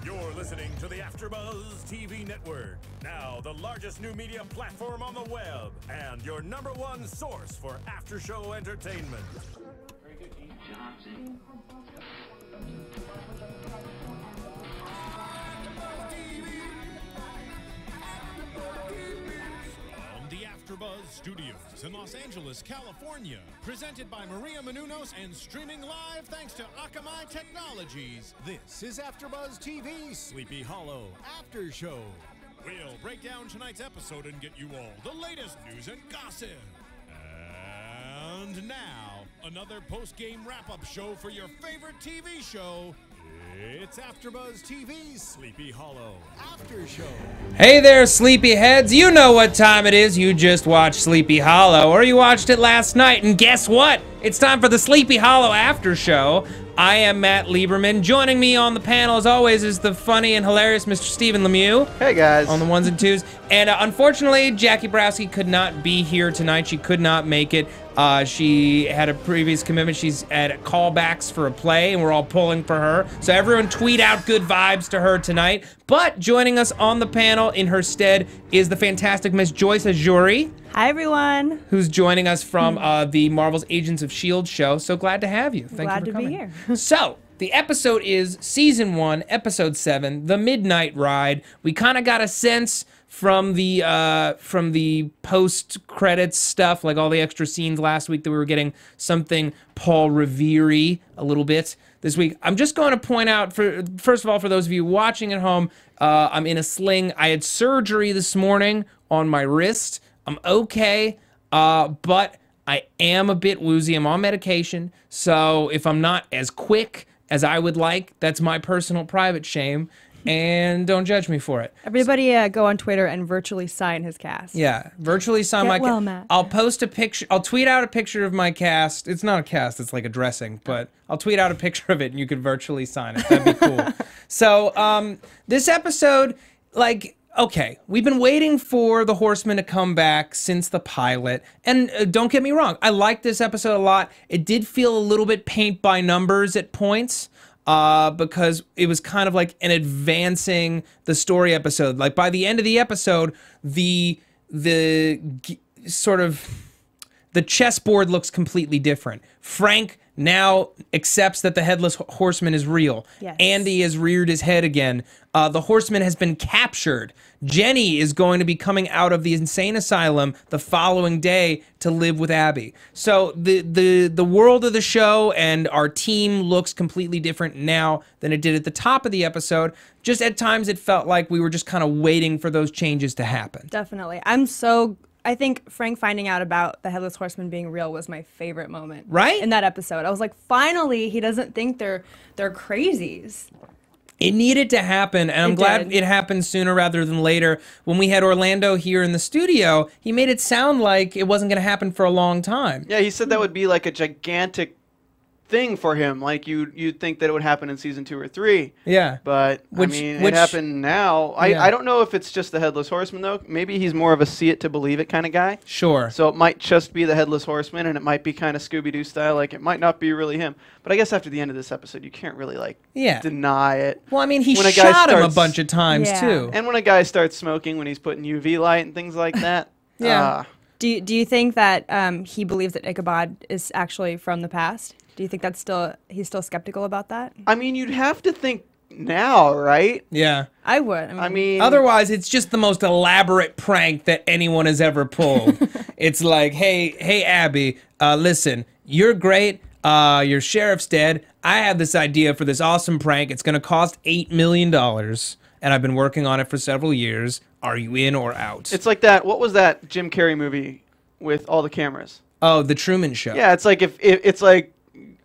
You're listening to the AFTERBUZZ TV Network, now the largest new media platform on the web, and your #1 source for after-show entertainment. Very good, Keith Johnson. The AFTERBUZZ Studios in Los Angeles, California. Presented by Maria Menounos and streaming live thanks to Akamai Technologies. This is AFTERBUZZ TV Sleepy Hollow After Show. We'll break down tonight's episode and get you all the latest news and gossip. And now, another post-game wrap-up show for your favorite TV show. It's AFTERBUZZ TV's Sleepy Hollow After Show. Hey there, sleepyheads. You know what time it is. You just watched Sleepy Hollow, or you watched it last night, and guess what? It's time for the Sleepy Hollow After Show. I am Matt Lieberman. Joining me on the panel, as always, is the funny and hilarious Mr. Stephen Lemieux. Hey, guys. On the ones and twos. And unfortunately, Jackie Browski could not be here tonight. She could not make it. She had a previous commitment. She's at callbacks for a play, and we're all pulling for her. So everyone tweet out good vibes to her tonight. But joining us on the panel in her stead is the fantastic Miss Joyce Ajuri. Hi, everyone. Who's joining us from the Marvel's Agents of S.H.I.E.L.D. show. So glad to have you. Thank you for coming. Glad to be here. So, the episode is Season 1, Episode 7, The Midnight Ride. We kind of got a sense from the post-credits stuff, like all the extra scenes last week, that we were getting something Paul Revere-y a little bit this week. I'm just going to point out, first of all, for those of you watching at home, I'm in a sling. I had surgery this morning on my wrist. I'm okay, but I am a bit woozy. I'm on medication, so if I'm not as quick as I would like, that's my personal private shame, and don't judge me for it. Everybody go on Twitter and virtually sign his cast. Yeah, virtually sign my cast. Matt. I'll post a picture. I'll tweet out a picture of my cast. It's not a cast. It's like a dressing, but I'll tweet out a picture of it, and you could virtually sign it. That'd be cool. So this episode, like... Okay, we've been waiting for the Horsemen to come back since the pilot, and don't get me wrong, I liked this episode a lot. It did feel a little bit paint by numbers at points, because it was kind of like an advancing the story episode. Like by the end of the episode, the sort of the chessboard looks completely different. Frank now accepts that the Headless Horseman is real. Yes. Andy has reared his head again. The Horseman has been captured. Jenny is going to be coming out of the insane asylum the following day to live with Abby. So the world of the show and our team looks completely different now than it did at the top of the episode. Just at times it felt like we were just kind of waiting for those changes to happen. Definitely. I think Frank finding out about the Headless Horseman being real was my favorite moment. Right? In that episode. I was like, finally, he doesn't think they're crazies. It needed to happen, and I'm glad it happened sooner rather than later. When we had Orlando here in the studio, he made it sound like it wasn't going to happen for a long time. Yeah, he said that would be like a gigantic thing for him. Like you'd think that it would happen in season 2 or 3. Yeah. But it happened now. Yeah. I don't know if it's just the Headless Horseman though. Maybe he's more of a see it to believe it kind of guy. Sure. So it might just be the Headless Horseman, and it might be kind of Scooby-Doo style. Like it might not be really him. But I guess after the end of this episode, you can't really deny it. Well, I mean, he shot him a bunch of times too. And when a guy starts smoking, when he's putting UV light and things like that. Yeah. Do you think that he believes that Ichabod is actually from the past? Do you think he's still skeptical about that? I mean, you'd have to think now, right? Yeah. I would. I mean, otherwise, it's just the most elaborate prank that anyone has ever pulled. It's like, hey, Abby, listen, you're great. Your sheriff's dead. I have this idea for this awesome prank. It's going to cost $8 million, and I've been working on it for several years. Are you in or out? It's like that. What was that Jim Carrey movie with all the cameras? Oh, The Truman Show. Yeah, it's like if it's like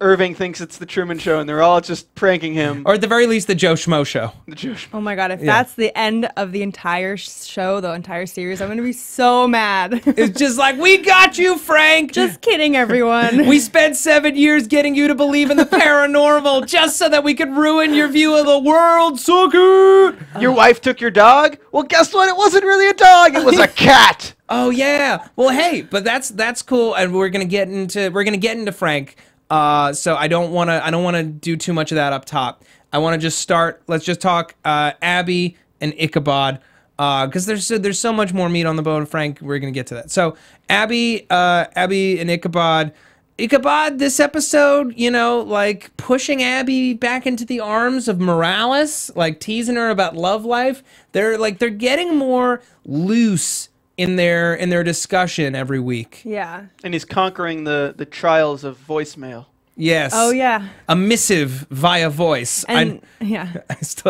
Irving thinks it's the Truman Show, and they're all just pranking him. Or at the very least, the Joe Schmo Show. The Joe Schmo. Oh my God, if that's the end of the entire show, the entire series, I'm going to be so mad. It's just like, we got you, Frank! Just kidding, everyone. We spent 7 years getting you to believe in the paranormal just so that we could ruin your view of the world. Suck it! Your wife took your dog? Well, guess what? It wasn't really a dog. It was a cat. Oh yeah. Well, hey, but that's cool, and we're gonna get into Frank. So I don't wanna do too much of that up top. I want to just start. Let's just talk Abbie and Ichabod, because there's so much more meat on the bone. Frank, we're gonna get to that. So Abbie and Ichabod. Ichabod, this episode, you know, like pushing Abbie back into the arms of Morales, like teasing her about love life. They're getting more loose in their discussion every week. Yeah. And he's conquering the trials of voicemail. Yes. Oh yeah. A missive via voice. And yeah.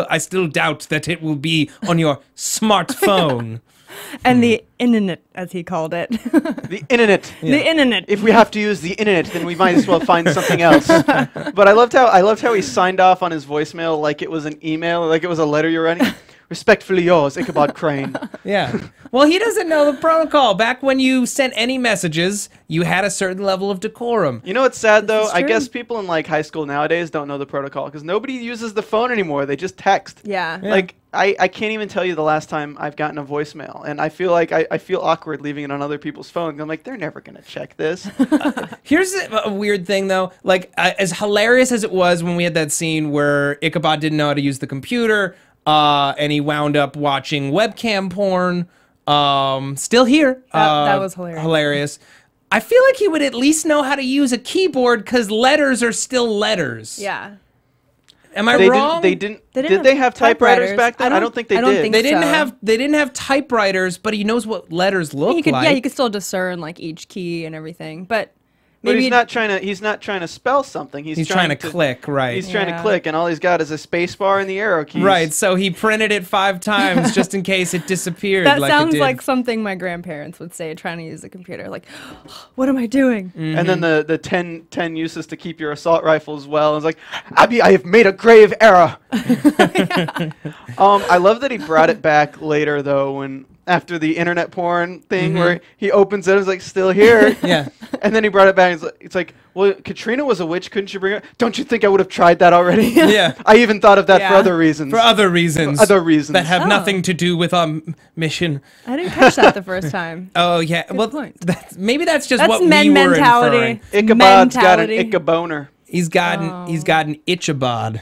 I still doubt that it will be on your smartphone. And the internet, as he called it. The internet. Yeah. The internet. If we have to use the internet, then we might as well find something else. But I loved how he signed off on his voicemail like it was an email, like it was a letter you're writing. Respectfully yours, Ichabod Crane. Yeah. Well, he doesn't know the protocol. Back when you sent any messages, you had a certain level of decorum. You know what's sad, though? I guess people in, like, high school nowadays don't know the protocol because nobody uses the phone anymore. They just text. Yeah. Like, I can't even tell you the last time I've gotten a voicemail. And I feel like I feel awkward leaving it on other people's phones. I'm like, they're never going to check this. Here's a weird thing, though. Like, as hilarious as it was when we had that scene where Ichabod didn't know how to use the computer, and he wound up watching webcam porn. Still here. That was hilarious. Hilarious. I feel like he would at least know how to use a keyboard because letters are still letters. Yeah. Am I wrong? Did they have typewriters back then? I don't think they did. They didn't have typewriters, but he knows what letters look like. Yeah, he could still discern like each key and everything, but. But he's not trying to spell something. He's trying to click, right? He's trying to click, and all he's got is a space bar and the arrow keys. Right. So he printed it 5 times just in case it disappeared. That sounds like something my grandparents would say trying to use a computer. Like, what am I doing? Mm-hmm. And then the 10 uses to keep your assault rifle as well. It's like, Abbie, I have made a grave error. I love that he brought it back later though when. After the internet porn thing where he opens it and is like, still here. Yeah. And then he brought it back. It's like, well, Katrina was a witch. Couldn't you bring her? Don't you think I would have tried that already? Yeah. I even thought of that for other reasons. For other reasons. That have nothing to do with our mission. I didn't catch that the first time. Oh, yeah. Good point. Maybe that's just that's what men we were mentality. inferring. Ichabod's got an Ichaboner. He's got an Ichabod.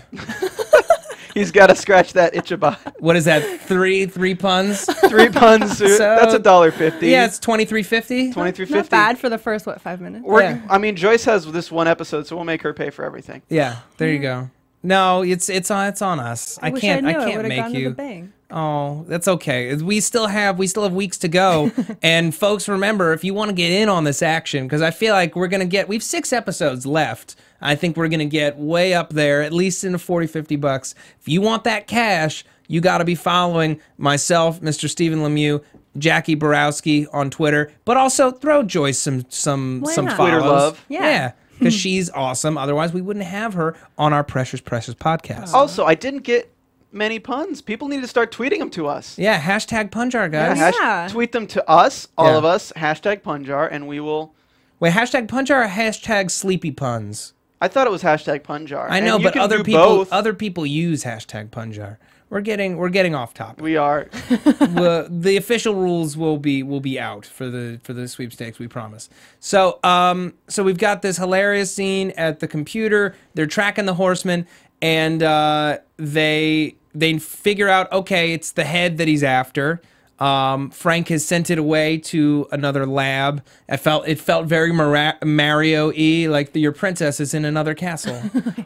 He's got to scratch that Ichabod. What is that? Three puns? 3 puns. So that's $1.50. Yeah, it's $23.50. $23.50. Not bad for the first 5 minutes. I mean, Joyce has this one episode, so we'll make her pay for everything. Yeah, there you go. No, it's on us. I can't make you. Oh, that's okay. We still have weeks to go. And folks, remember, if you want to get in on this action, because I feel like we've 6 episodes left. I think we're going to get way up there, at least in the $40-50. If you want that cash, you got to be following myself, Mr. Stephen Lemieux, Jackie Borowski on Twitter, but also throw Joyce some follows. Twitter love. Yeah. Because she's awesome. Otherwise, we wouldn't have her on our Precious podcast. Also, I didn't get many puns. People need to start tweeting them to us. Yeah, hashtag Punjar, guys. Yeah. Tweet them to us, all of us, hashtag Punjar, and we will... Wait, hashtag Punjar or hashtag Sleepy Puns? I thought it was hashtag Punjar. I know, but other people use hashtag Punjar. We're getting off topic. We are. The official rules will be out for the sweepstakes, we promise. So we've got this hilarious scene at the computer. They're tracking the horsemen, and they figure out, okay, it's the head that he's after. Frank has sent it away to another lab. It felt very Mario-y, like your princess is in another castle.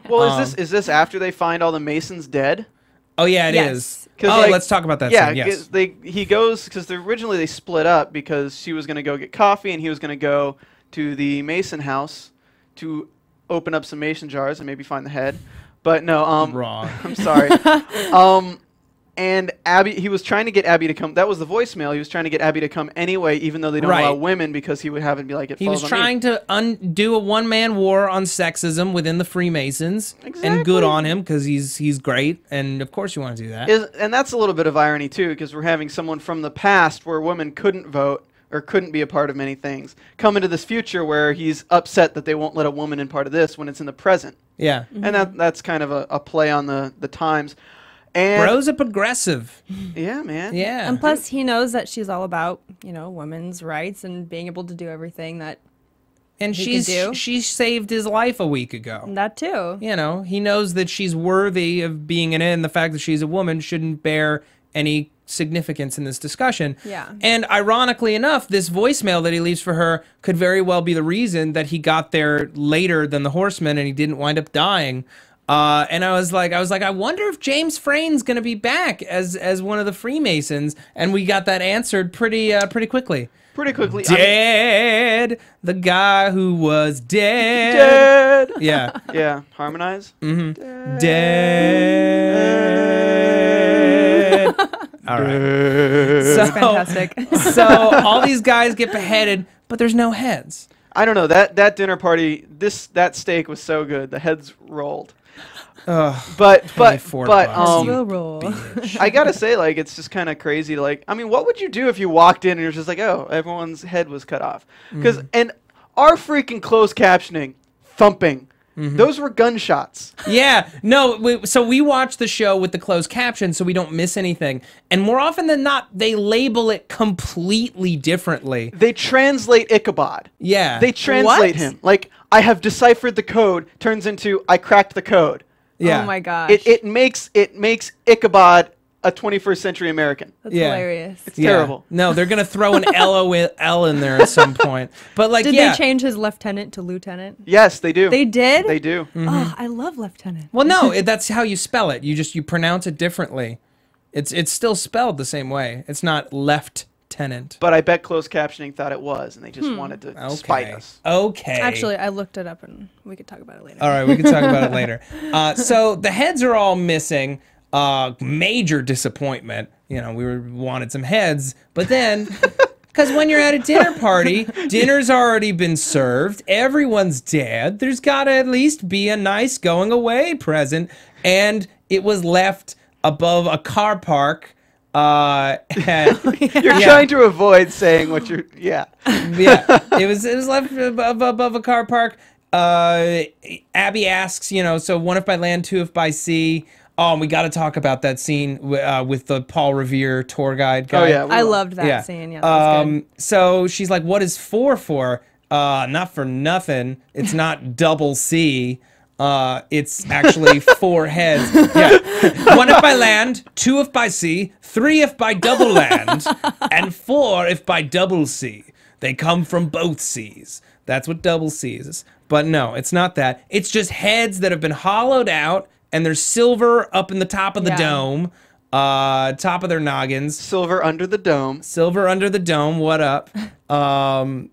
Well, is this after they find all the Masons dead? Oh yeah, it is. Let's talk about that. Yeah, yes. He goes because originally they split up because she was going to go get coffee and he was going to go to the Mason house to open up some Mason jars and maybe find the head. But no, wrong. I'm sorry. And Abbie, he was trying to get Abbie to come. That was the voicemail. He was trying to get Abbie to come anyway, even though they don't allow women, because he would have it be like, it he falls was on trying me. to undo a one-man war on sexism within the Freemasons. Exactly. And good on him, because he's great, and of course you want to do that. And that's a little bit of irony, too, because we're having someone from the past where women couldn't vote or couldn't be a part of many things come into this future where he's upset that they won't let a woman in part of this when it's in the present. Yeah. Mm-hmm. And that's kind of a play on the times. And Bro's a progressive. Yeah, man. Yeah. And plus, he knows that she's all about, women's rights and being able to do everything that And he could do. she saved his life a week ago. That too. You know, he knows that she's worthy of being in it, and the fact that she's a woman shouldn't bear any significance in this discussion. Yeah. And ironically enough, this voicemail that he leaves for her could very well be the reason that he got there later than the Horsemen and he didn't wind up dying. And I was like, I wonder if James Frain's gonna be back as one of the Freemasons, and we got that answered pretty quickly. Pretty quickly. Dead, the guy who was dead. Dead. Yeah. Yeah. Harmonize. Dead. All right. So Fantastic. So all these guys get beheaded, but there's no heads. I don't know, that dinner party, that steak was so good. The heads rolled. But Will roll. I gotta say, like, it's just kind of crazy. Like, I mean, what would you do if you walked in and you're just like, oh, everyone's head was cut off? Because and our freaking closed captioning, thumping, those were gunshots. Yeah, no. So we watch the show with the closed caption, so we don't miss anything. And more often than not, they label it completely differently. They translate Ichabod. Yeah, They translate him. Like, I have deciphered the code turns into I cracked the code. Yeah. Oh my gosh. It makes Ichabod a 21st century American. That's Yeah. hilarious. It's terrible. No, they're gonna throw an LOL in there at some point. But like, Did yeah. they change his lieutenant to lieutenant? Yes, they do. They did? They do. Oh, I love lieutenant. Well, no, that's how you spell it. You pronounce it differently. It's still spelled the same way. It's not lieutenant. But I bet closed captioning thought it was, and they just wanted to spite us. Okay. Actually, I looked it up and we could talk about it later. All right, we can talk about it later. So the heads are all missing. Major disappointment. You know, we wanted some heads, but then, because when you're at a dinner party, dinner's already been served, everyone's dead, there's got to at least be a nice going away present, and it was left above a car park. You're trying to avoid saying what you're. Yeah. Yeah, it was left above a car park. Abbie asks, you know, so one if by land, two if by sea. Oh, and we got to talk about that scene with the Paul Revere tour guide guy. Oh yeah, I loved that scene. Yeah, that was good. So she's like, "What is for?" Not for nothing. It's not double C. It's actually four heads. Yeah. One if by land, two if by sea, three if by double land, and four if by double sea. They come from both seas. That's what double C is. But no, it's not that. It's just heads that have been hollowed out, and there's silver up in the top of the dome, top of their noggins. Silver under the dome. Silver under the dome. What up? Was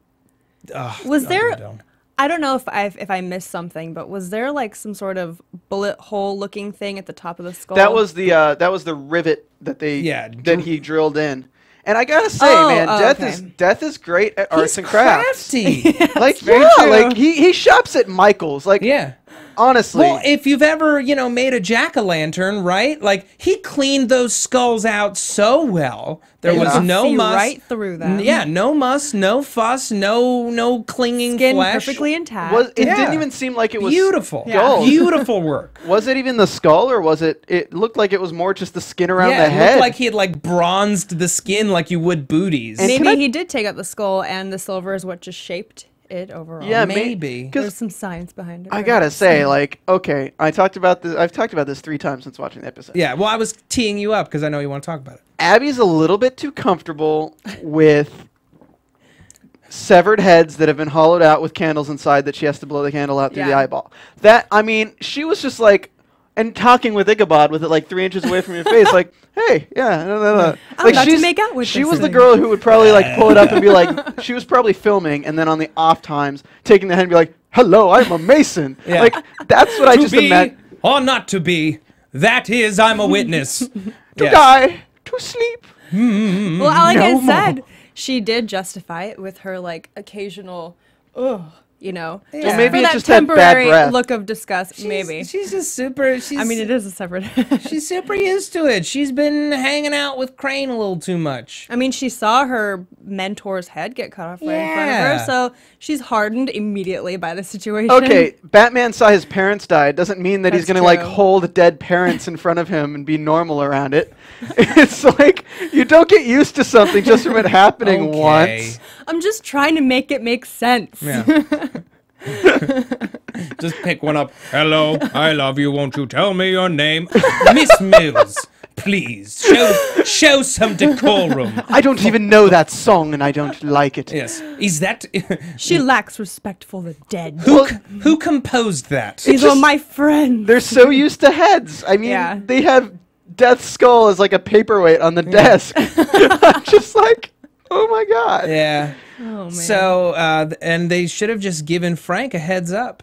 there? I don't know if I missed something, but was there like some sort of bullet hole looking thing at the top of the skull? That was the rivet that he drilled in. And I gotta say, man, Death is great at arts and crafts. Crafty. Like like he shops at Michael's. Like honestly. Well, if you've ever, made a jack-o'-lantern, right? Like, he cleaned those skulls out so well. There was no see muss. right through them. Yeah, no muss, no fuss, no clinging Skin flesh. perfectly intact. It didn't even seem like it was beautiful. skull. Beautiful work. Was it even the skull, or was it? It looked like it was more just the skin around the it head. looked like he had bronzed the skin like you would booties. And maybe he did take out the skull, and the silver is what just shaped it overall. Yeah, maybe. There's some science behind it. I gotta say, like, okay, I've talked about this 3 times since watching the episode. Yeah, well, I was teeing you up because I know you want to talk about it. Abbie's a little bit too comfortable with severed heads that have been hollowed out with candles inside that she has to blow the candle out through the eyeball. She was just like, and talking with Ichabod with it like 3 inches away from your face, like, hey, no. I'm about to make out with She this was the thing. girl who would probably like pull it up and be like, she was probably filming, and then on the off times, taking the head and be like, hello, I'm a Mason. Yeah. Like, that's what I just imagine. Or not to be. That is, I'm a witness. To die, to sleep. Well, like I No said, she did justify it with her like occasional, Well, maybe for it that just had bad temporary breath. look of disgust. Maybe. She's just super. I mean, it is a separate. She's super used to it. She's been hanging out with Crane a little too much. I mean, she saw her mentor's head get cut off right in front of her. So she's hardened immediately by the situation. Okay, Batman saw his parents die. It doesn't mean that he's That's going to like true. hold dead parents in front of him and be normal around it. It's like you don't get used to something just from it happening once. I'm just trying to make it make sense. Yeah. Just pick one up. Hello, I love you. Won't you tell me your name? Miss Mills, please, show some decorum. I don't even know that song and I don't like it. Yes. Is that... She lacks respect for the dead. who composed that? These are my friends. They're so used to heads. I mean, Yeah. they have Death's skull as like a paperweight on the desk. I'm just like, oh my god. Yeah. Oh, man. So, and they should have just given Frank a heads up.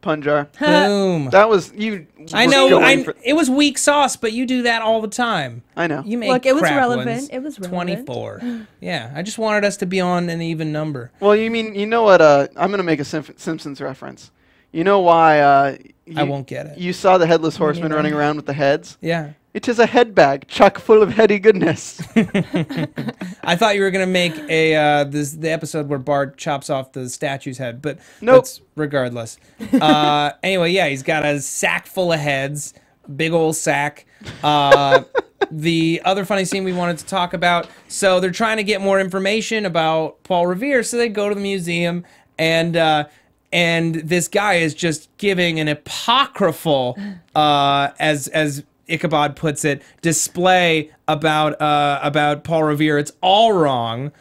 Punjar. Boom. That was you. I were know. going for- It was weak sauce, but you do that all the time. I know. You make Look, it was crap relevant. ones. It was relevant. 24. Yeah, I just wanted us to be on an even number. Well, you know what? I'm gonna make a Simpsons reference. You know why? I won't get it. You saw the headless horseman neither. running around with the heads. Yeah. It is a head bag chock full of heady goodness. I thought you were gonna make a the episode where Bart chops off the statue's head, but Nope. regardless. Anyway, yeah, he's got a sack full of heads, big old sack. The other funny scene we wanted to talk about. So they're trying to get more information about Paul Revere, so they go to the museum and this guy is just giving an apocryphal, as Ichabod puts it, display about Paul Revere. It's all wrong.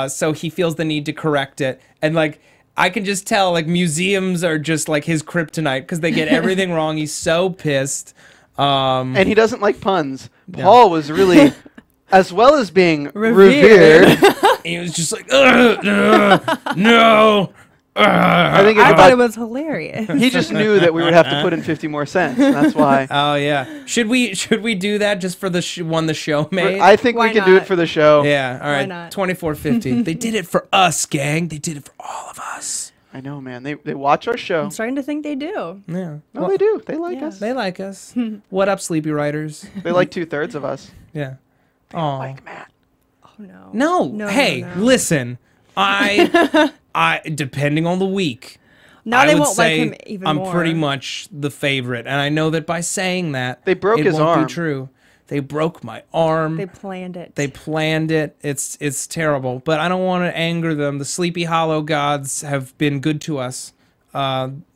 So he feels the need to correct it. And like, I can just tell, like, museums are just like his kryptonite because they get everything wrong. He's so pissed. And he doesn't like puns. Paul was really, as well as being Revered. He was just like, no. I think I thought Ichabod, it was hilarious. he just knew that we would have to put in 50 more cents. And that's why. Oh yeah. Should we do that just for the one the show made? I think Why we can do it not? for the show. Yeah. All right. not? 24.50. They did it for us, gang. They did it for all of us. I know, man. They watch our show. I'm starting to think they do. Yeah. No, they do. They like Yeah. us. They like us. What up, sleepy writers? They like 2/3 of us. Yeah. Oh. Like Matt. Oh no. No. Hey, no. listen. I depending on the week. Now I they would won't like say him even I'm more. pretty much the favorite, and I know that by saying that They broke it his won't arm. be true. They broke my arm. They planned it. They planned it. It's terrible, but I don't want to anger them. The Sleepy Hollow gods have been good to us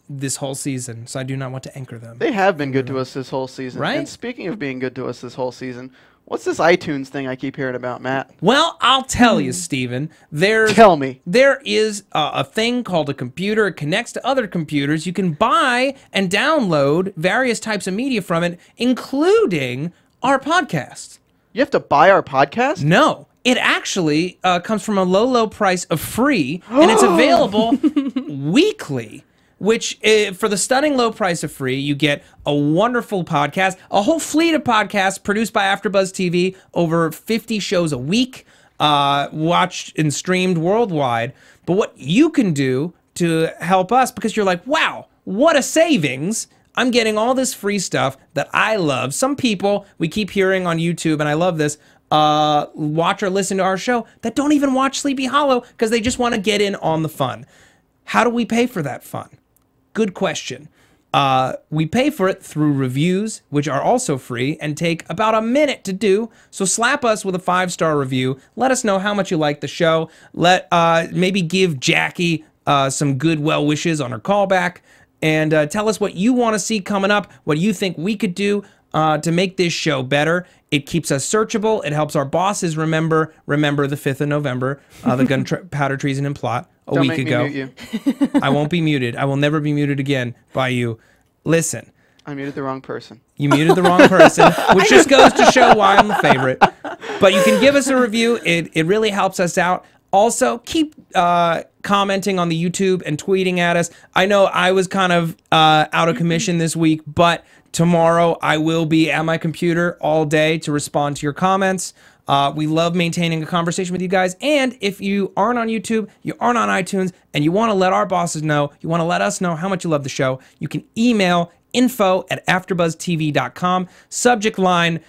this whole season, so I do not want to anger them. They have been good to us this whole season. Right? And speaking of being good to us this whole season, what's this iTunes thing I keep hearing about, Matt? Well, I'll tell you, Stephen. Tell me. There is a thing called a computer. It connects to other computers. You can buy and download various types of media from it, including our podcast. You have to buy our podcast? No. It actually comes from a low price of free, and it's available weekly, which for the stunning low price of free, you get a wonderful podcast, a whole fleet of podcasts produced by AfterBuzz TV, over 50 shows a week, watched and streamed worldwide. But what you can do to help us, because you're like, wow, what a savings. I'm getting all this free stuff that I love. Some people we keep hearing on YouTube, and I love this, watch or listen to our show that don't even watch Sleepy Hollow because they just want to get in on the fun. How do we pay for that fun? Good question. We pay for it through reviews, which are also free and take about a minute to do. So slap us with a 5-star review. Let us know how much you like the show. Maybe give Jackie some good well wishes on her callback. And tell us what you want to see coming up, what you think we could do to make this show better. It keeps us searchable. It helps our bosses remember the 5th of November, the gunpowder treason and plot a Don't week make ago. me mute you. I won't be muted. I will never be muted again by you. Listen, I muted the wrong person. you muted the wrong person, which just goes to show why I'm the favorite. But you can give us a review. It really helps us out. Also, keep commenting on the YouTube and tweeting at us. I know I was kind of out of commission this week, but tomorrow I will be at my computer all day to respond to your comments. We love maintaining a conversation with you guys. And if you aren't on YouTube, you aren't on iTunes, and you want to let our bosses know, you want to let us know how much you love the show, you can email info@afterbuzztv.com. Subject line,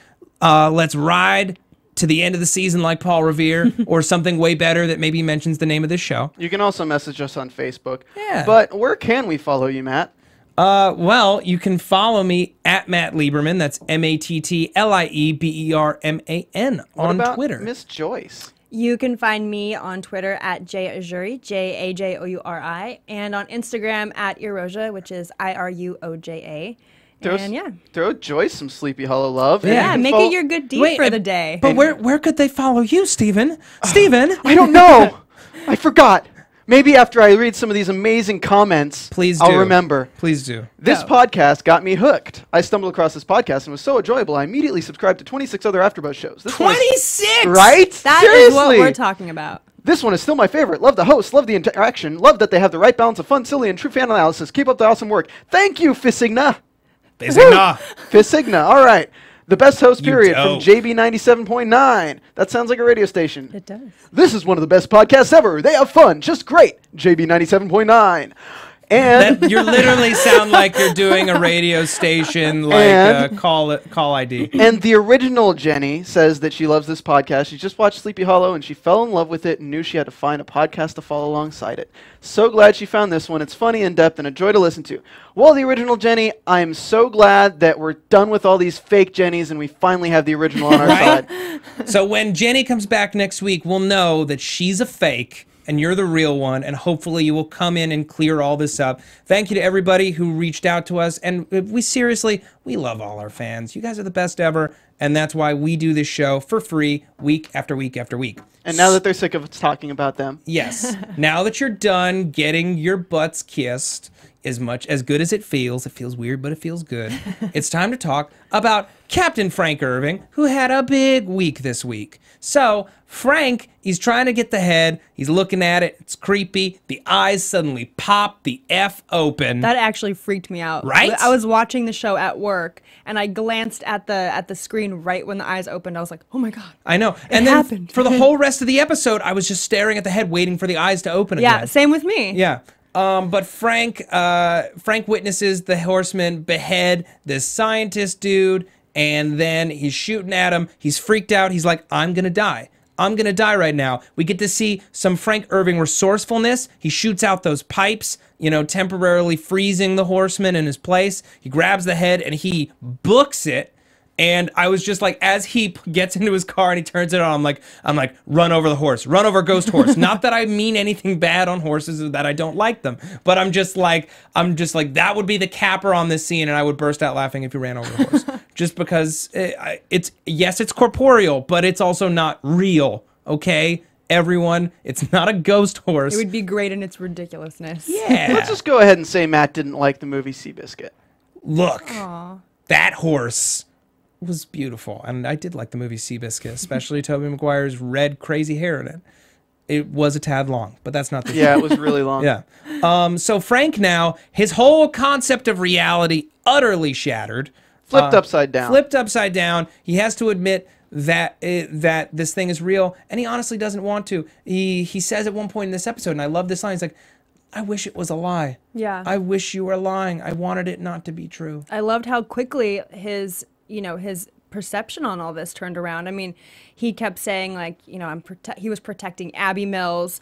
let's ride to the end of the season like Paul Revere, or something way better that maybe mentions the name of this show. You can also message us on Facebook. Yeah. But where can we follow you, Matt? Well, you can follow me at Matt Lieberman. That's MattLieberman on Twitter. Miss Joyce. You can find me on Twitter at JAJouri, JAJOURI, and on Instagram at Eroja, which is IRUOJA. Throw Joyce some Sleepy Hollow love. Yeah, make it your good deed for the day. But where could they follow you, Stephen? Stephen? I don't know. I forgot. Maybe after I read some of these amazing comments, I'll remember. Please do. This podcast got me hooked. I stumbled across this podcast and was so enjoyable, I immediately subscribed to 26 other AfterBuzz shows. 26? Right? That is what we're talking about. This one is still my favorite. Love the host. Love the interaction. Love that they have the right balance of fun, silly, and true fan analysis. Keep up the awesome work. Thank you, Fisigna. Fisigna. All right. The best host, period, from JB97.9. That sounds like a radio station. It does. This is one of the best podcasts ever. They have fun. Just great. JB97.9. And you literally sound like you're doing a radio station, like call ID. And the original Jenny says that she loves this podcast. She just watched Sleepy Hollow and she fell in love with it and knew she had to find a podcast to follow alongside it. So glad she found this one. It's funny, in depth, and a joy to listen to. Well, the original Jenny, I'm so glad that we're done with all these fake Jennies and we finally have the original on our side. So when Jenny comes back next week, we'll know that she's a fake and you're the real one, and hopefully you will come in and clear all this up. Thank you to everybody who reached out to us, and we love all our fans. You guys are the best ever, and that's why we do this show for free week after week after week. And now that they're sick of us talking about them. Yes. Now that you're done getting your butts kissed, as good as it feels weird, but it feels good. It's time to talk about Captain Frank Irving, who had a big week this week. So Frank, he's trying to get the head. He's looking at it. It's creepy. The eyes suddenly pop the F open. That actually freaked me out. Right? I was watching the show at work, and I glanced at the screen right when the eyes opened. I was like, oh my God. I know. And then happened. For the whole rest of the episode, I was just staring at the head, waiting for the eyes to open again. Yeah, same with me. Yeah. But Frank witnesses the horseman behead this scientist dude, and then he's shooting at him. He's freaked out. He's like, I'm gonna die. I'm gonna die right now. We get to see some Frank Irving resourcefulness. He shoots out those pipes, temporarily freezing the horseman in his place. He grabs the head and he books it. And I was just like, as he gets into his car and he turns it on, I'm like, run over the horse, run over ghost horse. Not that I mean anything bad on horses or that I don't like them, but I'm just like, that would be the capper on this scene, and I would burst out laughing if you ran over the horse. Just because it's corporeal, but it's also not real. Okay, everyone, it's not a ghost horse. It would be great in its ridiculousness. Yeah. Let's just go ahead and say Matt didn't like the movie Seabiscuit. Look, that horse was beautiful, and I did like the movie Seabiscuit, especially Tobey Maguire's red crazy hair in it. It was a tad long, but that's not the it was really long. Yeah. So Frank now, his whole concept of reality utterly shattered. Flipped upside down. Flipped upside down. He has to admit that that this thing is real, and he honestly doesn't want to. He says at one point in this episode, and I love this line, he's like, I wish it was a lie. Yeah. I wish you were lying. I wanted it not to be true. I loved how quickly his perception on all this turned around. I mean, he kept saying, like, he was protecting Abbie Mills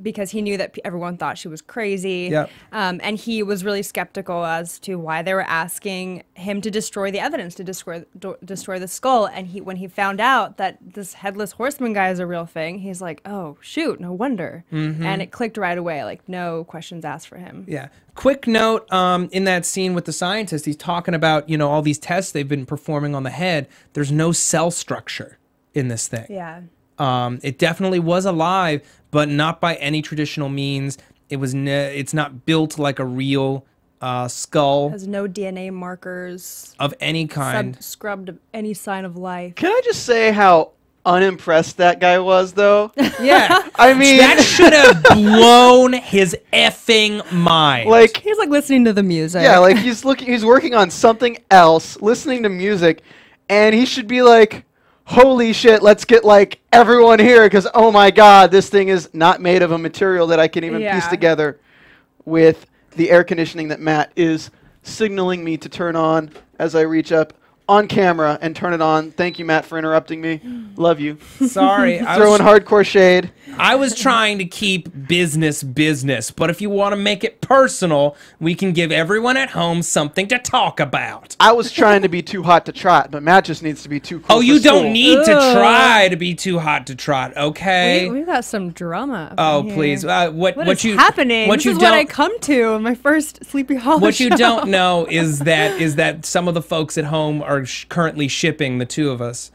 because he knew that everyone thought she was crazy. Yep. And he was really skeptical as to why they were asking him to destroy the evidence, to destroy the skull. And when he found out that this headless horseman guy is a real thing, he's like, oh, shoot, no wonder. And it clicked right away, like, no questions asked for him. Yeah. Quick note, in that scene with the scientist, he's talking about, all these tests they've been performing on the head. There's no cell structure in this thing. Yeah. It definitely was alive, but not by any traditional means. It's not built like a real skull. Has no DNA markers of any kind. Scrubbed of any sign of life. Can I just say how unimpressed that guy was, though? Yeah. I mean, that should have blown his effing mind. Like, he's like listening to the music. Yeah, like he's working on something else, listening to music, and he should be like, holy shit, let's get like everyone here, because oh my God, this thing is not made of a material that I can even piece together with the air conditioning that Matt is signaling me to turn on as I reach up on camera and turn it on. Thank you, Matt, for interrupting me. Love you. Sorry. Throwing hardcore shade. I was trying to keep business, but if you want to make it personal, we can give everyone at home something to talk about. I was trying to be too hot to trot, but Matt just needs to be too cool. Oh, you for don't school. need to try to be too hot to trot, okay? We've got some drama. Oh, here. please. What is happening? This is what I come to in my first Sleepy Hollow What show. you don't know is that some of the folks at home are currently shipping the two of us.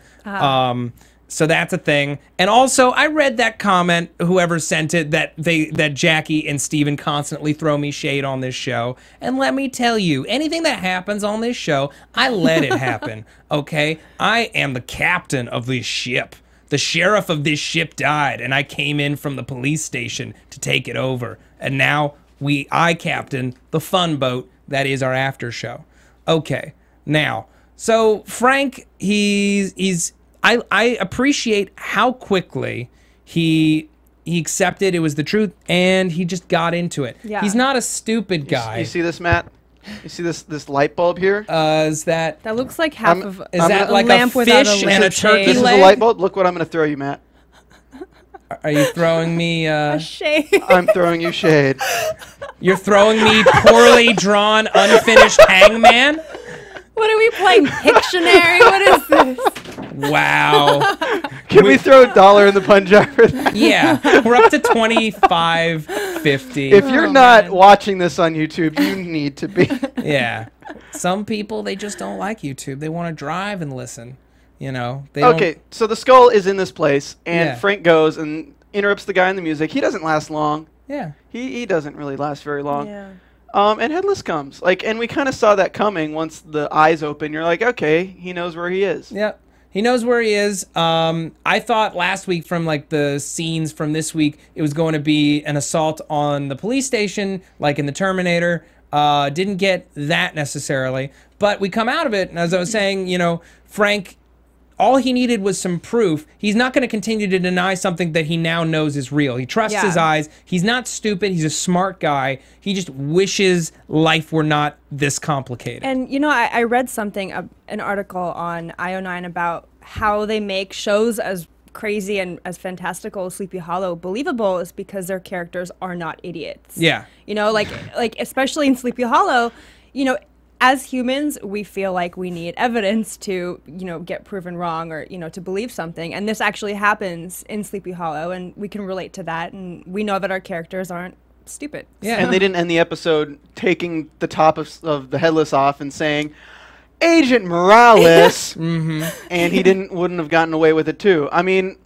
So that's a thing. And also, I read that comment, whoever sent it, that Jackie and Steven constantly throw me shade on this show. And let me tell you, anything that happens on this show, I let it happen, okay? I am the captain of this ship. The sheriff of this ship died, and I came in from the police station to take it over. And now I captain the fun boat that is our after show. Okay, now, so Frank, I appreciate how quickly he accepted it was the truth, and he just got into it. Yeah. He's not a stupid guy. You see this, Matt? You see this light bulb here? Is that That looks like half of is that like lamp a without fish a and a shade. turkey This is a leg? light bulb. Look what I'm going to throw you, Matt. Are you throwing me? A shade. I'm throwing you shade. You're throwing me poorly drawn, unfinished hangman. What are we playing? Pictionary? What is this? Wow. Can we throw a dollar in the pun jar for that? Yeah, we're up to $25.50. If you're not watching this on YouTube, you need to be. Yeah. Some people, they just don't like YouTube. They want to drive and listen. You know. They Okay, so the skull is in this place, and Yeah. Frank goes and interrupts the guy in the music. He doesn't last long. Yeah. He doesn't really last very long. Yeah. And Headless comes. And we kind of saw that coming once the eyes open. You're like, okay, he knows where he is. Yep. He knows where he is. I thought last week from like the scenes from this week, it was going to be an assault on the police station, like in the Terminator. Didn't get that necessarily. But we come out of it, and as I was saying, you know, Frank, all he needed was some proof. He's not going to continue to deny something that he now knows is real. He trusts his eyes. He's not stupid. He's a smart guy. He just wishes life were not this complicated. And, you know, I read something, an article on IO9 about how they make shows as crazy and as fantastical as Sleepy Hollow believable is because their characters are not idiots. Yeah. You know, like especially in Sleepy Hollow, you know, as humans, we feel like we need evidence to, you know, get proven wrong or, you know, to believe something. And this actually happens in Sleepy Hollow, and we can relate to that. And we know that our characters aren't stupid. Yeah. And they didn't end the episode taking the top of the Headless off and saying, Agent Morales, and he wouldn't have gotten away with it too. I mean,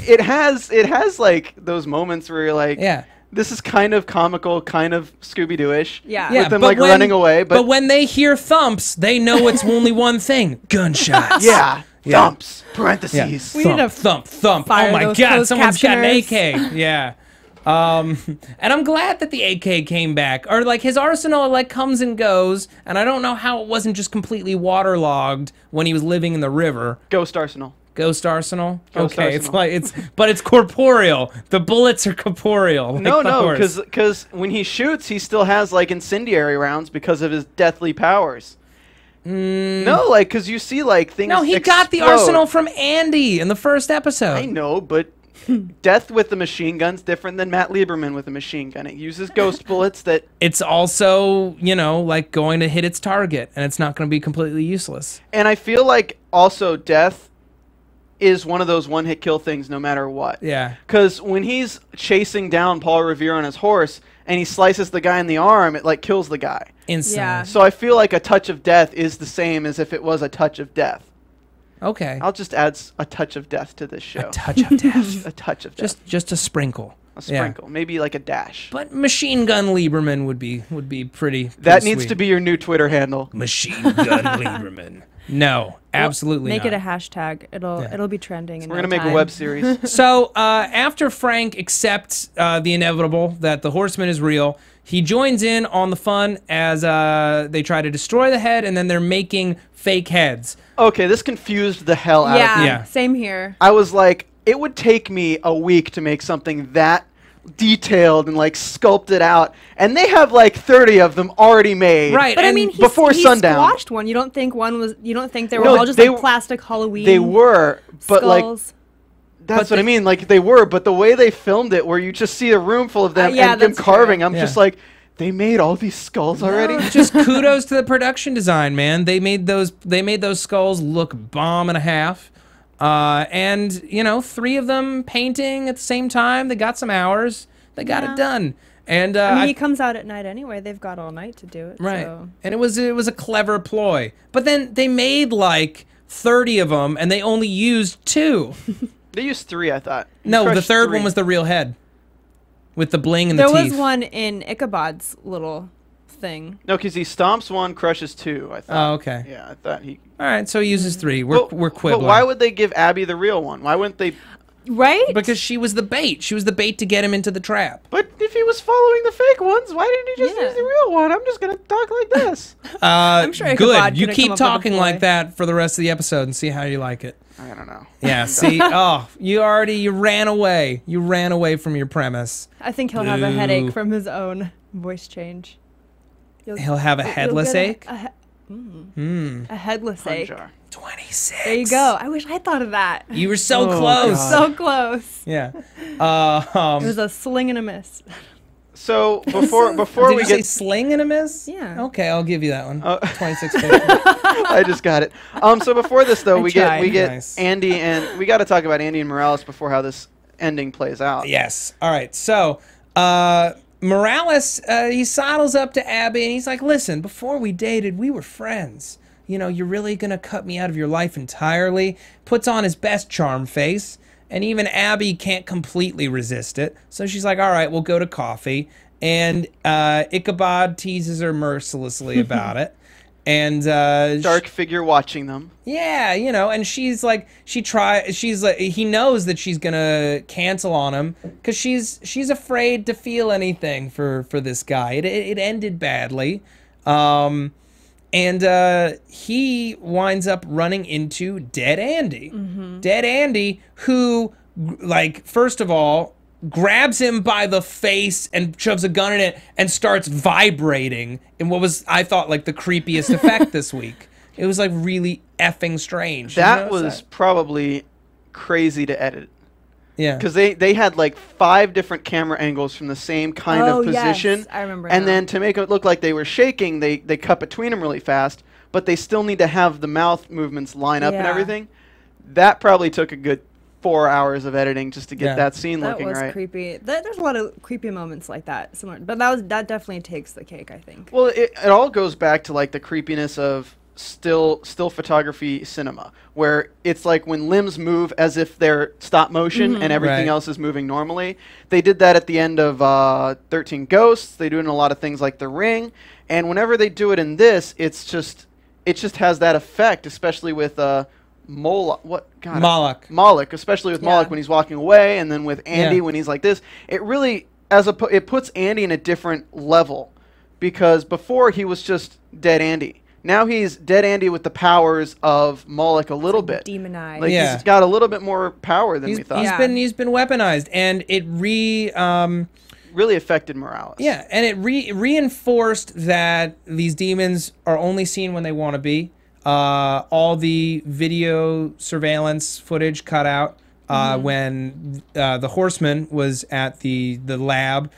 it has like those moments where you're like, Yeah. this is kind of comical, kind of Scooby-Doo-ish. Yeah. Yeah, with them but like when- running away. But when they hear thumps, they know it's only one thing: gunshots. yeah, Yeah. thumps, parentheses. We need to thump. fire Oh my those God, closed someone's got an captioners. AK. Yeah. And I'm glad that the AK came back. Or like his arsenal like comes and goes, and I don't know how it wasn't just completely waterlogged when he was living in the river. Ghost Arsenal. Ghost arsenal. Ghost okay, arsenal. but it's corporeal. The bullets are corporeal. Like No, the no, horse. because when he shoots, he still has like incendiary rounds because of his deathly powers. No, like because you see like things. No, he got the explode. arsenal from Andy in the first episode. I know, but death with the machine gun's different than Matt Lieberman with a machine gun. It uses ghost bullets that. It's also, you know, like going to hit its target, and it's not going to be completely useless. And I feel like also death is one of those one-hit kill things no matter what. Yeah. Because when he's chasing down Paul Revere on his horse and he slices the guy in the arm, it like kills the guy. Instantly. Yeah. So I feel like a touch of death is the same as if it was a touch of death. Okay. I'll just add a touch of death to this show. A touch of death. A touch of death. just a sprinkle. A sprinkle. Maybe like a dash. But Machine Gun Lieberman would be pretty That needs sweet. to be your new Twitter handle. Machine Gun Lieberman. No, absolutely Make not. it a hashtag. It'll be trending. We're gonna make a web series. So after Frank accepts the inevitable that the Horseman is real, he joins in on the fun as they try to destroy the head, and then they're making fake heads. Okay, this confused the hell out of me. Yeah, Yeah. same here. I was like, it would take me a week to make something that detailed and like sculpted out, and they have like 30 of them already made. Right. But I and mean, before he sundown. squashed one. You don't think one was? You don't think they were No, all just they like plastic Halloween? They were, but like skulls? that's what I mean. Like they were, but the way they filmed it, where you just see a room full of them yeah, and them that's carving, true. I'm just like, they made all these skulls already. just kudos to the production design, man. They made those skulls look bomb and a half. And you know, 3 of them painting at the same time. They got some hours. They got it done. And I mean, he comes out at night anyway. They've got all night to do it. right. So. And it was a clever ploy. But then they made like 30 of them, and they only used 2. They used 3, I thought. No, the Crushed 3rd 3. one was the real head, with the bling and There the teeth. was one in Ichabod's little thing. No, because he stomps 1, crushes 2. I thought. Oh, okay. Yeah, I thought he. All right, so he uses 3. We're quibbling. But why would they give Abby the real one? Why wouldn't they? Right? Because she was the bait. She was the bait to get him into the trap. But if he was following the fake ones, why didn't he just Yeah. use the real one? I'm just gonna talk like this. I'm sure Ichabod Good. You could've keep come up with a talking ploy. like that for the rest of the episode and see how you like it. I don't know. Yeah, see? Oh, you ran away. You ran away from your premise. I think he'll have a Boo. headache from his own voice change. He'll have a you'll headless get ache? A headless Fun ache. jar. 26. There you go. I wish I thought of that. You were so Oh, close. God. So close. Yeah. It was a sling and a miss. So before Did we you say get, sling and a miss? Yeah. Okay, I'll give you that one. 26 50. I just got it. So before this though, we tried. get Nice. Andy, and we got to talk about Andy and Morales before how this ending plays out. Yes. All right. So, Morales, he sidles up to Abby and he's like, listen, before we dated, we were friends. You know, you're really going to cut me out of your life entirely. Puts on his best charm face. And even Abby can't completely resist it. So she's like, all right, we'll go to coffee. And Ichabod teases her mercilessly about it. And Dark figure watching them. yeah, you know, and she's like, he knows that she's gonna cancel on him because she's afraid to feel anything for this guy. It ended badly, and he winds up running into Dead Andy. Dead Andy, who, like, first of all, grabs him by the face and shoves a gun in it and starts vibrating in what was, I thought, like the creepiest effect this week. It was like really effing strange. Did you That notice was probably crazy to edit. yeah. Because they had like 5 different camera angles from the same kind Oh, of position. yes, I remember And now. then to make it look like they were shaking, they cut between them really fast, but they still need to have the mouth movements line up and Yeah. everything. That probably took a good 4 hours of editing just to get Yeah. that scene That looking was right. creepy. There's a lot of creepy moments like that. Similar, but that definitely takes the cake, I think. Well, it all goes back to like the creepiness of still photography cinema, where it's like when limbs move as if they're stop motion and everything Right. else is moving normally. They did that at the end of 13 Ghosts. They do it in a lot of things like The Ring, and whenever they do it in this, it just has that effect, especially with Moloch. Moloch, especially with Moloch Yeah. when he's walking away, and then with Andy Yeah. when he's like this. It really it puts Andy in a different level, because before he was just Dead Andy. Now he's Dead Andy with the powers of Moloch a little bit. Demonized. Like Yeah. he's got a little bit more power than we thought. He's been weaponized, and it Really affected Morales. yeah, and it reinforced that these demons are only seen when they want to be. All the video surveillance footage cut out when the Horseman was at the lab,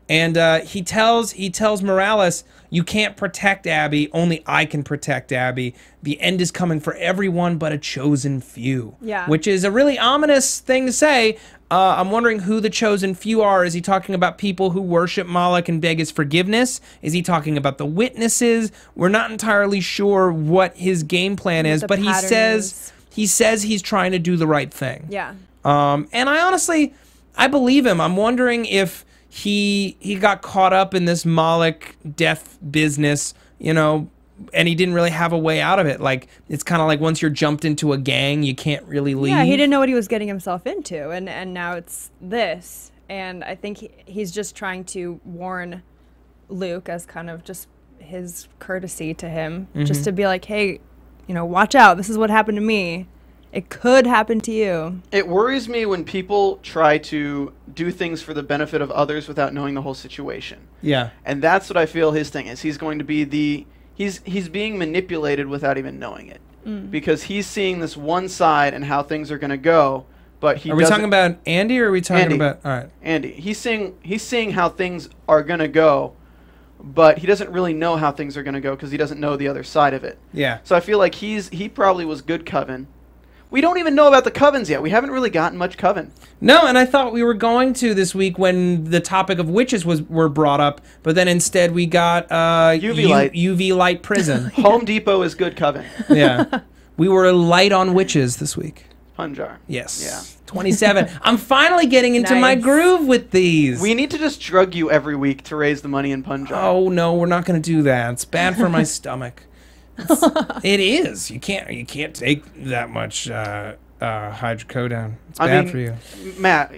and he tells Morales, "You can't protect Abby. Only I can protect Abby. The end is coming for everyone but a chosen few." Yeah. Which is a really ominous thing to say. I'm wondering who the chosen few are. Is he talking about people who worship Moloch and beg his forgiveness? Is he talking about the witnesses? We're not entirely sure what his game plan is, the but he pattern says is. he's trying to do the right thing. Yeah. And I believe him. I'm wondering if he got caught up in this Moloch death business, you know, and he didn't really have a way out of it. Like, it's kind of like once you're jumped into a gang, you can't really leave. Yeah, he didn't know what he was getting himself into, and now it's this. And I think he's just trying to warn Luke as kind of just his courtesy to him, just to be like, hey, you know, watch out. This is what happened to me. It could happen to you. It worries me when people try to do things for the benefit of others without knowing the whole situation. Yeah. And that's what I feel his thing is. He's going to be he's being manipulated without even knowing it. Because he's seeing this one side and how things are going to go, but he Are we talking about Andy or are we talking Andy. about... All right. Andy. He's seeing how things are going to go, but he doesn't really know how things are going to go because he doesn't know the other side of it. Yeah. So I feel like he probably was good coven. We don't even know about the covens yet. We haven't really gotten much coven. No, and I thought we were going to this week when the topic of witches were brought up, but then instead we got UV light prison. Home Depot is good coven. Yeah. We were light on witches this week. Punjar. Yes. Yeah. 27. I'm finally getting into my Nice. groove with these. We need to just drug you every week to raise the money in Punjar. Oh no, we're not going to do that. It's bad for my stomach. It is. You can't take that much hydrocodone. It's bad for you. Matt,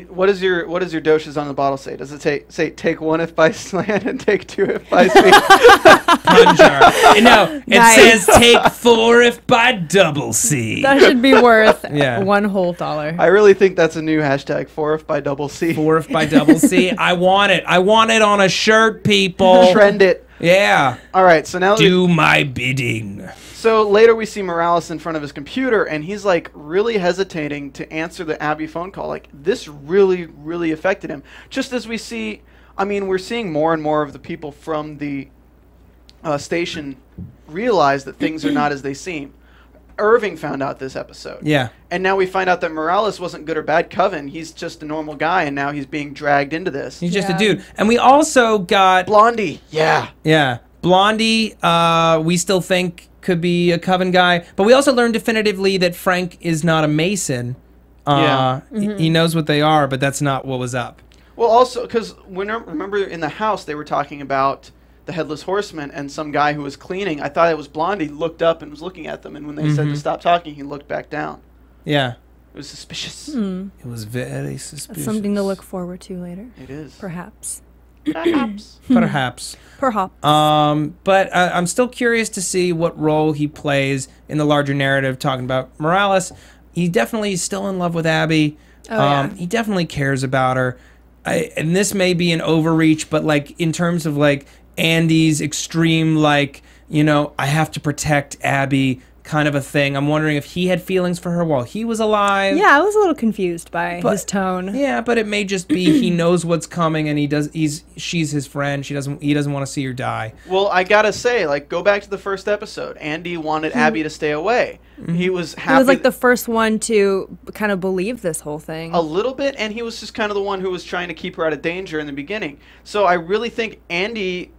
what does your doshes on the bottle say? Does it say take 1 if by slant and take 2 if by speed? Punjar. No, it Nice. says take 4 if by double C. That should be worth Yeah. one whole dollar. I really think that's a new hashtag. 4 if by double C. 4 if by double C. I want it. I want it on a shirt, people. Trend it. Yeah. All right, so now Do my bidding. So later we see Morales in front of his computer, and he's like really hesitating to answer the Abbie phone call. Like this really, really affected him. Just as we see, I mean, we're seeing more and more of the people from the station realize that things are not as they seem. Irving found out this episode. Yeah. And now we find out that Morales wasn't good or bad coven. He's just a normal guy, and now he's being dragged into this. He's just a Yeah. dude. And we also got... Blondie. Yeah. Yeah. Blondie, we still think could be a coven guy. But we also learned definitively that Frank is not a Mason. Yeah. He knows what they are, but that's not what was up. Well, also, because remember in the house they were talking about the Headless Horseman and some guy who was cleaning. I thought it was Blondie, looked up and was looking at them, and when they said to stop talking, he looked back down. Yeah. It was suspicious. It was very suspicious. That's something to look forward to later. It is. Perhaps. Perhaps. Perhaps. Perhaps. But I'm still curious to see what role he plays in the larger narrative, talking about Morales. He definitely is still in love with Abbie. Yeah. He definitely cares about her. And this may be an overreach, but like in terms of like Andy's extreme, like, you know, I have to protect Abbie kind of a thing. I'm wondering if he had feelings for her while he was alive. Yeah, I was a little confused by his tone. Yeah, but it may just be he knows what's coming and she's his friend. He doesn't want to see her die. Well, I gotta say, like, go back to the first episode. Andy wanted Abbie to stay away. He was happy. He was like the first one to kind of believe this whole thing. A little bit, and he was just kind of the one who was trying to keep her out of danger in the beginning. So I really think Andy,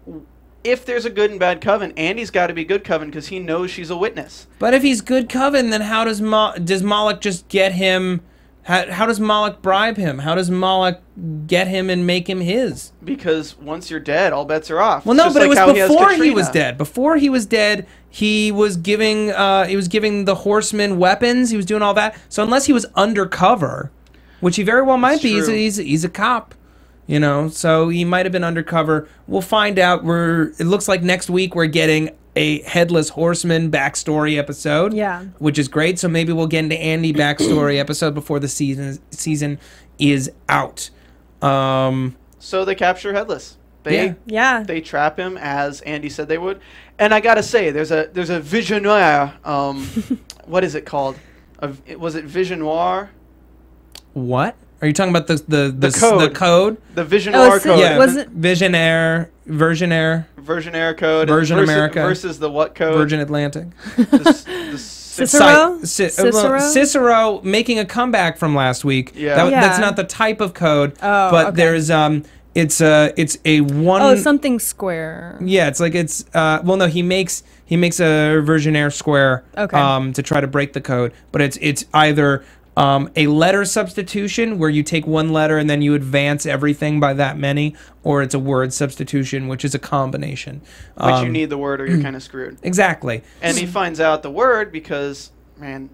if there's a good and bad coven, Andy's got to be good coven because he knows she's a witness. But if he's good coven, then how does Moloch just get him? How does Moloch bribe him? How does Moloch get him and make him his? Because once you're dead, all bets are off. Well, It's no, just but like it was how he has before he Katrina. was dead. Before he was dead, he was giving the horsemen weapons. He was doing all that. So unless he was undercover, which he very well might be, true. he's a cop. You know, so he might have been undercover. We'll find out. It looks like next week we're getting a Headless Horseman backstory episode. Yeah. Which is great. So maybe we'll get into Andy backstory episode before the season is out. So they capture Headless. Yeah. They trap him as Andy said they would. And I gotta say, there's a visionnaire. What is it called? Was it visionnaire? What? Are you talking about the code. The code? The visionnaire code. Yeah, Was it- Visionaire, Versionaire, Versionaire code. Virgin America. versus the what code? Virgin Atlantic. The Cicero? Cicero? Cicero making a comeback from last week. Yeah. That's Yeah. not the type of code, Oh, but okay. there's it's a one. Oh, something square. Yeah, it's like well, no, he makes a Versionaire square Okay. to try to break the code, but it's either a letter substitution where you take one letter and then you advance everything by that many, or it's a word substitution, which is a combination. But you need the word or you're kind of screwed. Exactly. And he finds out the word because, man,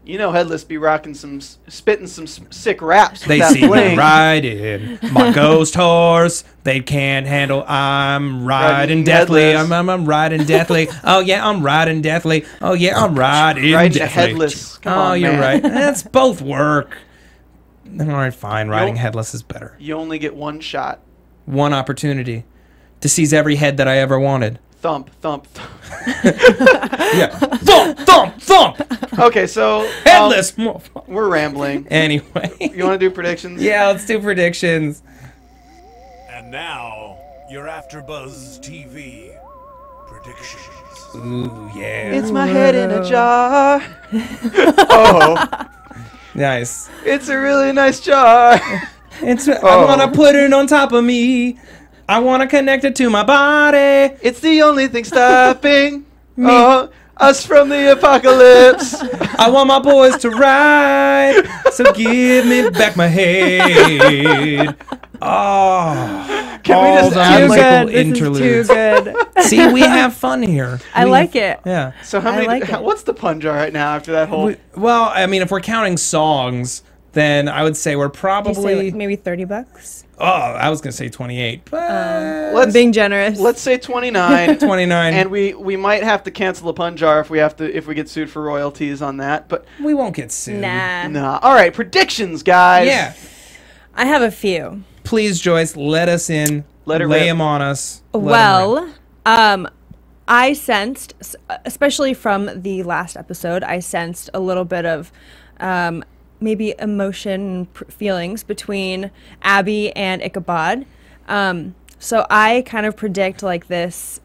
You know, Headless be rocking spitting some sick raps. With They that see bling. me riding my ghost horse. They can't handle. I'm riding deathly. Headless. I'm riding deathly. Oh yeah, I'm riding deathly. Oh yeah, I'm riding Riding deathly. Headless. Come Oh, on, you're man. right. That's both work. All right, fine. Riding headless is better. You only get one shot. One opportunity to seize every head that I ever wanted. Thump, thump, thump. Yeah. Thump, thump, thump. Okay, so Headless. we're rambling. Anyway. You want to do predictions? Yeah, let's do predictions. And now, your AfterBuzz TV predictions. Ooh, yeah. It's my head in a jar. Oh, Nice. it's a really nice jar. I want to put it on top of me. I want to connect it to my body. It's the only thing stopping us from the apocalypse. I want my boys to ride. So give me back my head. Oh. Can we just all add, the like- musical This is too good. See, we have fun here. I like it. Yeah. So how I many? like it. What's the pun jar right now after that whole? Well, I mean, if we're counting songs, then I would say we're You say probably. like maybe $30. Oh, I was gonna say 28, but I'm being generous. Let's say 29. 29. And we might have to cancel a pun jar if we get sued for royalties on that. But we won't get sued. Nah. nah. All right, predictions, guys. Yeah. I have a few. Please, Joyce, let us in. Let it lay rip. him on us. Let 'em rip. Well, I sensed, especially from the last episode, I sensed a little bit of maybe emotion feelings between Abbie and Ichabod. So I kind of predict like this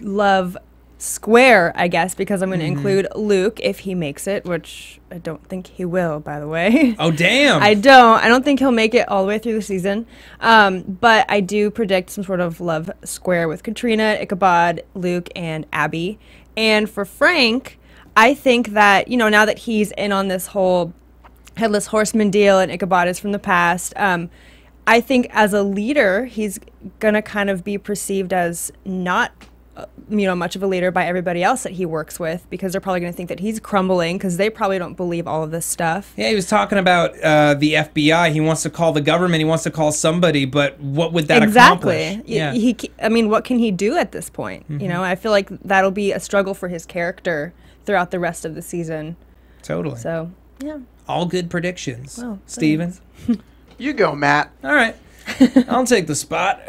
love square, I guess, because I'm going to include Luke if he makes it, which I don't think he will, by the way. Oh, damn. I don't think he'll make it all the way through the season. But I do predict some sort of love square with Katrina, Ichabod, Luke, and Abbie. And for Frank, I think that, you know, now that he's in on this whole Headless Horseman deal and Ichabod is from the past, I think as a leader, he's going to kind of be perceived as not much of a leader by everybody else that he works with, because they're probably going to think that he's crumbling because they probably don't believe all of this stuff. Yeah, he was talking about the FBI. He wants to call the government. He wants to call somebody, but what would that accomplish? Yeah. I mean, what can he do at this point? You know, I feel like that'll be a struggle for his character throughout the rest of the season. Totally. So, yeah. All good predictions. Well, Steven? You go, Matt. All right. I'll take the spot.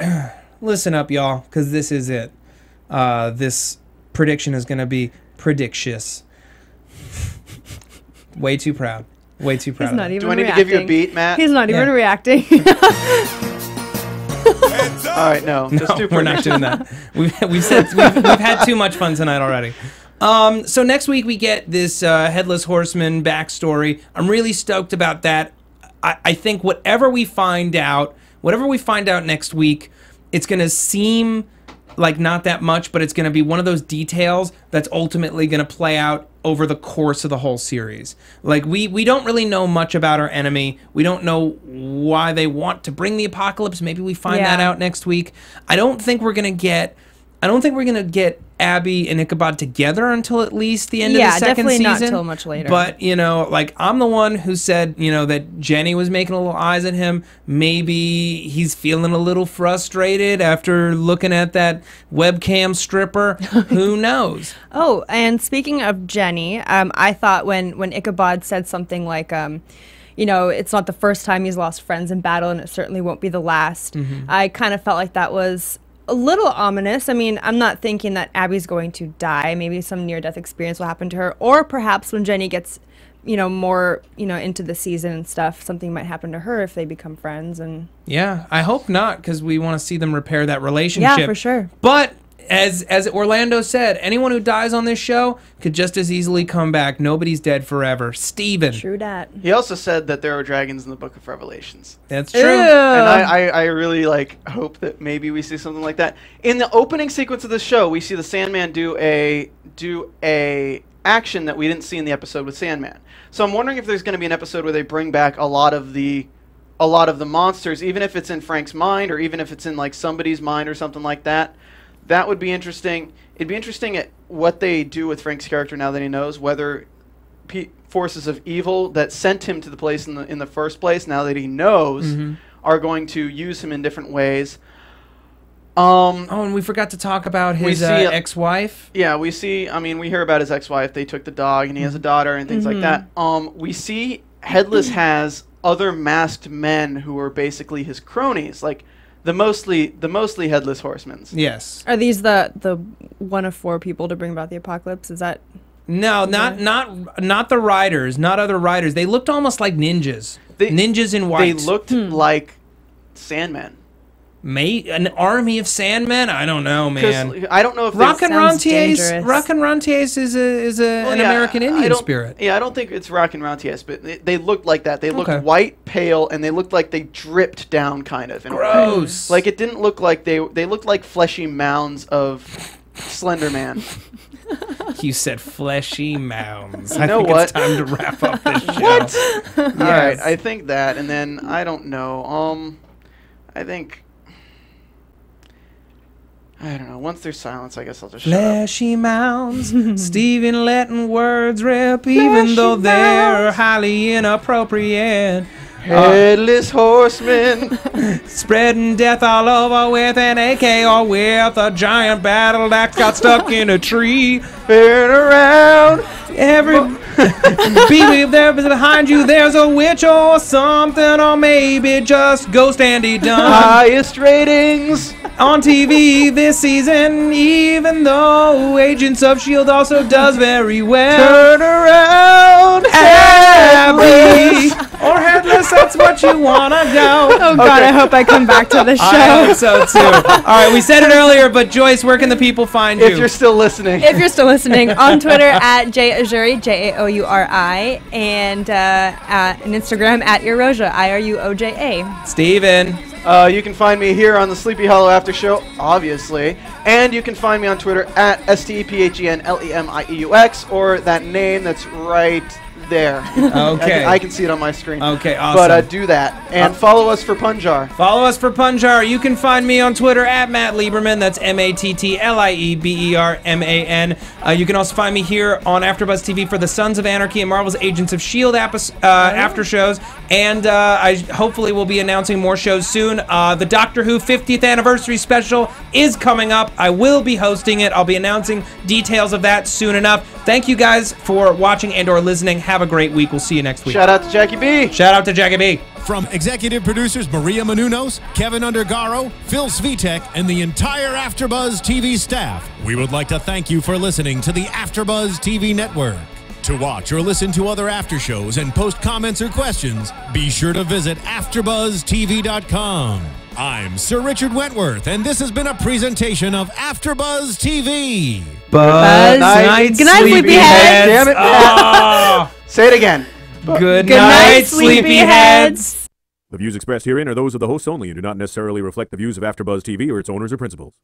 Listen up, y'all, because this is it. This prediction is going to be predictious. Way too proud. Way too proud. He's not even Do I need reacting. to give you a beat, Matt? He's not even Yeah. reacting. All right, no. Just do We're not predictions. doing that. We've had too much fun tonight already. So next week we get this Headless Horseman backstory. I'm really stoked about that. I think whatever we find out next week, it's going to seem like not that much, but it's going to be one of those details that's ultimately going to play out over the course of the whole series. Like, we don't really know much about our enemy. We don't know why they want to bring the apocalypse. Maybe we find that out next week. I don't think we're going to get Abbie and Ichabod together until at least the end of the second definitely season. not till much later. But, you know, like, I'm the one who said, you know, that Jenny was making a little eyes at him. Maybe he's feeling a little frustrated after looking at that webcam stripper. Who knows? Oh, and speaking of Jenny, I thought when Ichabod said something like, you know, it's not the first time he's lost friends in battle, and it certainly won't be the last. I kind of felt like that was a little ominous. I mean, I'm not thinking that Abbie's going to die. Maybe some near-death experience will happen to her, or perhaps when Jenny gets, you know, more, you know, into the season and stuff, something might happen to her if they become friends. And Yeah, I hope not, because we want to see them repair that relationship. yeah, for sure. But as Orlando said, anyone who dies on this show could just as easily come back. Nobody's dead forever. Steven. True that. He also said that there are dragons in the Book of Revelations. That's true. Ew. And I really like hope that maybe we see something like that. In the opening sequence of the show, we see the Sandman do a action that we didn't see in the episode with Sandman. So I'm wondering if there's going to be an episode where they bring back a lot of the monsters, even if it's in Frank's mind or even if it's in like somebody's mind or something like that. That would be interesting. It'd be interesting at what they do with Frank's character now that he knows, whether forces of evil that sent him to the place in the first place, now that he knows, are going to use him in different ways. Oh, and we forgot to talk about his ex-wife. Yeah, we see. I mean, we hear about his ex-wife. They took the dog, and he has a daughter, and things like that. We see Headless has other masked men who are basically his cronies, like the mostly headless horsemen. Yes. Are these the one of 4 people to bring about the apocalypse? Is that? No, not the riders, not other riders. They looked almost like ninjas. Ninjas in white. They looked like Sandmen. An army of Sandmen? I don't know, man. I don't know if Rock and Rentiers is an American Indian spirit. Yeah, I don't think it's Rock and Rentiers, but they looked like that. They looked white, pale, and they looked like they dripped down, kind of. Gross. Like it didn't look like they looked like fleshy mounds of Slender Man. You said fleshy mounds. You know what? It's time to wrap up this show. What? Yes. All right, I think that, and then I don't know. I don't know. Once there's silence, I guess I'll just shut up. Fleshy mounds, Stephen letting words rip, even though they're highly inappropriate. Headless horseman, spreading death all over with an AK or with a giant battle axe got stuck in a tree. Turn around. Be there behind you, there's a witch or something, or maybe just Ghost Andy Dunn. Highest ratings on TV this season, even though Agents of S.H.I.E.L.D. also does very well. Turn around, Abbie, or Headless, that's what you wanna go. Oh God, I hope I come back to the show. I hope so too. All right, we said it earlier, but Joyce, where can the people find you? If you're still listening. If you're still listening, on Twitter at @JAJouri, JAOURI, and on Instagram at Iroja, IRUOJA. Steven. You can find me here on the Sleepy Hollow After Show, obviously. And you can find me on Twitter at STEPHENLEMIEUX, or that name that's right there. Okay. I can see it on my screen. Okay, awesome. But do that. And follow us for Punjar. Follow us for Punjar. You can find me on Twitter at Matt Lieberman. That's MATTLIEBERMAN. You can also find me here on AfterBuzz TV for the Sons of Anarchy and Marvel's Agents of S.H.I.E.L.D. after shows. And I hopefully will be announcing more shows soon. The Doctor Who 50th anniversary special is coming up. I will be hosting it. I'll be announcing details of that soon enough. Thank you guys for watching and or listening. Have a great week. We'll see you next week. Shout out to Jackie B. Shout out to Jackie B. From executive producers Maria Menounos, Kevin Undergaro, Phil Svitek, and the entire AfterBuzz TV staff, we would like to thank you for listening to the AfterBuzz TV network. To watch or listen to other after shows and post comments or questions, be sure to visit AfterBuzzTV.com. I'm Sir Richard Wentworth, and this has been a presentation of AfterBuzz TV. Buzz night, sleepyheads. Damn it. Oh. Say it again. Good night, sleepyheads. The views expressed herein are those of the hosts only and do not necessarily reflect the views of AfterBuzz TV or its owners or principals.